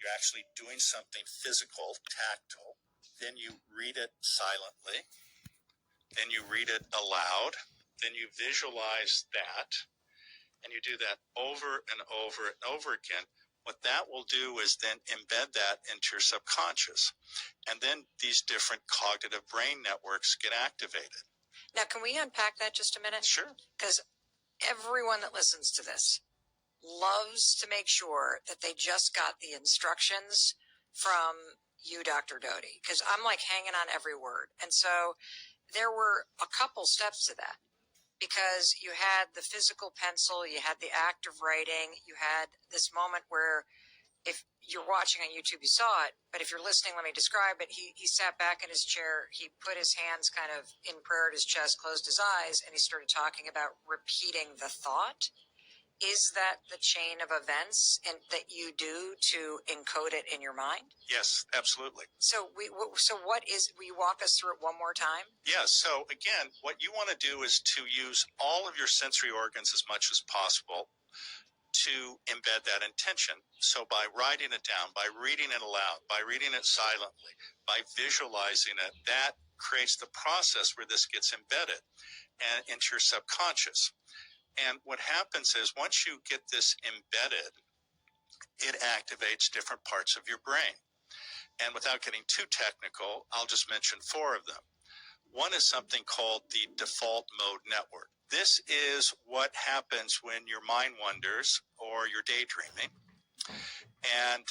you're actually doing something physical, tactile. Then you read it silently. Then you read it aloud. Then you visualize that. And you do that over and over and over again. What that will do is then embed that into your subconscious. And then these different cognitive brain networks get activated. Now, can we unpack that just a minute? Sure. Because everyone that listens to this loves to make sure that they just got the instructions from you, Dr. Doty, because I'm like hanging on every word. And so there were a couple steps to that, because you had the physical pencil, you had the act of writing, you had this moment where, if you're watching on YouTube, you saw it, but if you're listening, let me describe it. He sat back in his chair, he put his hands kind of in prayer at his chest, closed his eyes, and he started talking about repeating the thought. Is that the chain of events that you do to encode it in your mind? Yes, absolutely. So what is, will you walk us through it one more time? Yeah, so again, what you want to do is to use all of your sensory organs as much as possible to embed that intention. So by writing it down, by reading it aloud, by reading it silently, by visualizing it, that creates the process where this gets embedded and into your subconscious. And what happens is, once you get this embedded, it activates different parts of your brain. And without getting too technical, I'll just mention 4 of them. One is something called the default mode network. This is what happens when your mind wanders or you're daydreaming. And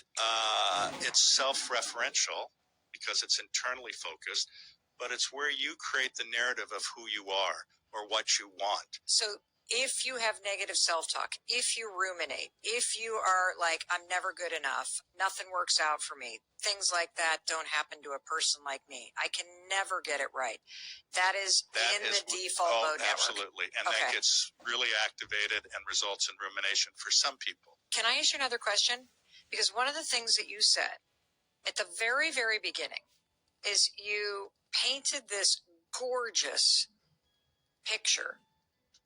it's self-referential because it's internally focused, but it's where you create the narrative of who you are or what you want. So if you have negative self-talk, if you ruminate, if you are like, I'm never good enough, nothing works out for me, things like that don't happen to a person like me, I can never get it right. That is the default mode network. Absolutely. And that gets really activated and results in rumination for some people. Can I ask you another question? Because one of the things that you said at the very, very beginning is you painted this gorgeous picture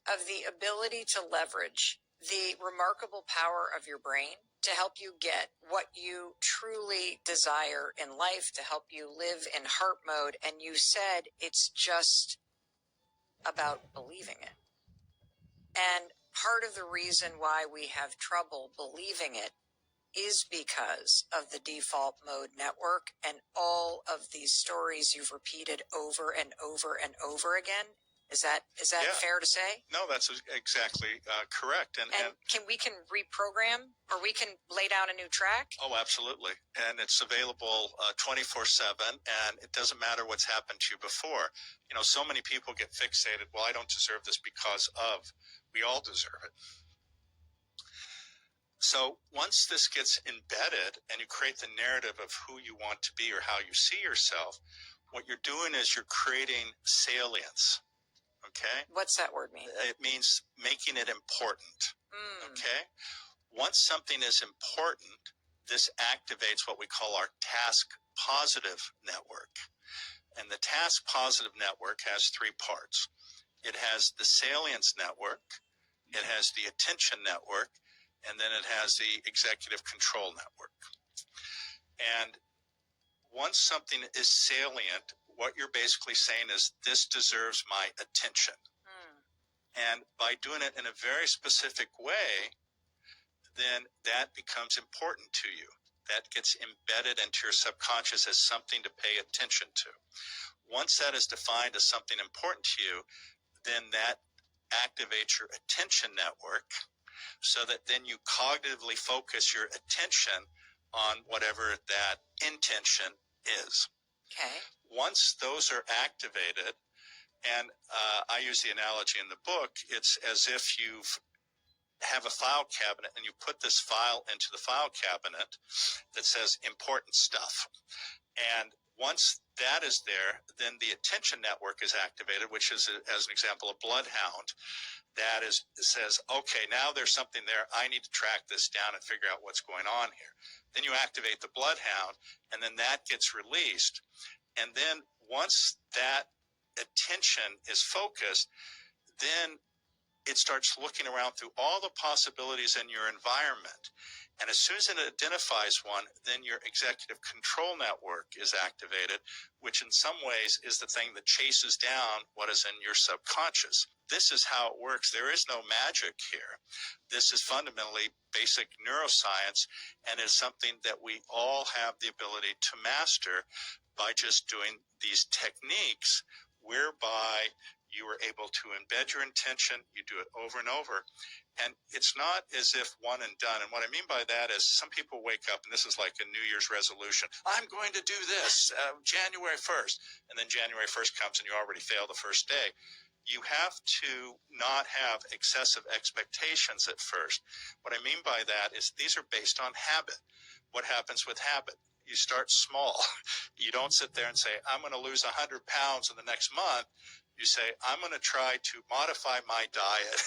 of the ability to leverage the remarkable power of your brain to help you get what you truly desire in life, to help you live in heart mode. And you said it's just about believing it. And part of the reason why we have trouble believing it is because of the default mode network and all of these stories you've repeated over and over and over again. Is that fair to say? No, that's exactly correct. And we can reprogram, or we can lay down a new track? Oh, absolutely. And it's available 24/7, and it doesn't matter what's happened to you before. You know, so many people get fixated, well, I don't deserve this because of. We all deserve it. So once this gets embedded and you create the narrative of who you want to be or how you see yourself, what you're doing is you're creating salience. Okay. What's that word mean? It means making it important. Okay. Once something is important, this activates what we call our task positive network. And the task positive network has 3 parts. It has the salience network, it has the attention network, and then it has the executive control network. And once something is salient, what you're basically saying is, this deserves my attention. And by doing it in a very specific way, then that becomes important to you. That gets embedded into your subconscious as something to pay attention to. Once that is defined as something important to you, then that activates your attention network, so that then you cognitively focus your attention on whatever that intention is. Okay. Once those are activated, and I use the analogy in the book, it's as if you have a file cabinet and you put this file into the file cabinet that says important stuff. And once that is there, then the attention network is activated, which is, as an example, a bloodhound. That says, okay, now there's something there. I need to track this down and figure out what's going on here. Then you activate the bloodhound, and then that gets released. And then once that attention is focused, then it starts looking around through all the possibilities in your environment. And as soon as it identifies one, then your executive control network is activated, which in some ways is the thing that chases down what is in your subconscious. This is how it works. There is no magic here. This is fundamentally basic neuroscience, and is something that we all have the ability to master by just doing these techniques whereby you are able to embed your intention. You do it over and over. And it's not as if one and done. And what I mean by that is some people wake up, and this is like a New Year's resolution. I'm going to do this January 1st. And then January 1st comes and you already fail the first day. You have to not have excessive expectations at first. What I mean by that is these are based on habit. What happens with habit? You start small. You don't sit there and say, I'm going to lose 100 pounds in the next month. You say, I'm going to try to modify my diet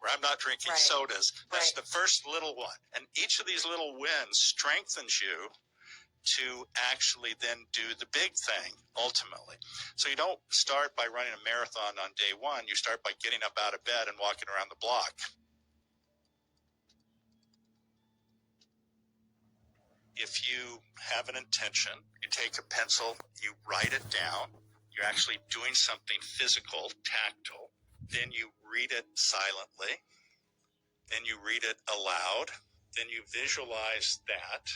where I'm not drinking sodas. That's the first little one. And each of these little wins strengthens you to actually then do the big thing ultimately. So you don't start by running a marathon on day one. You start by getting up out of bed and walking around the block. If you have an intention, you take a pencil, you write it down. You're actually doing something physical, tactile. Then you read it silently. Then you read it aloud. Then you visualize that.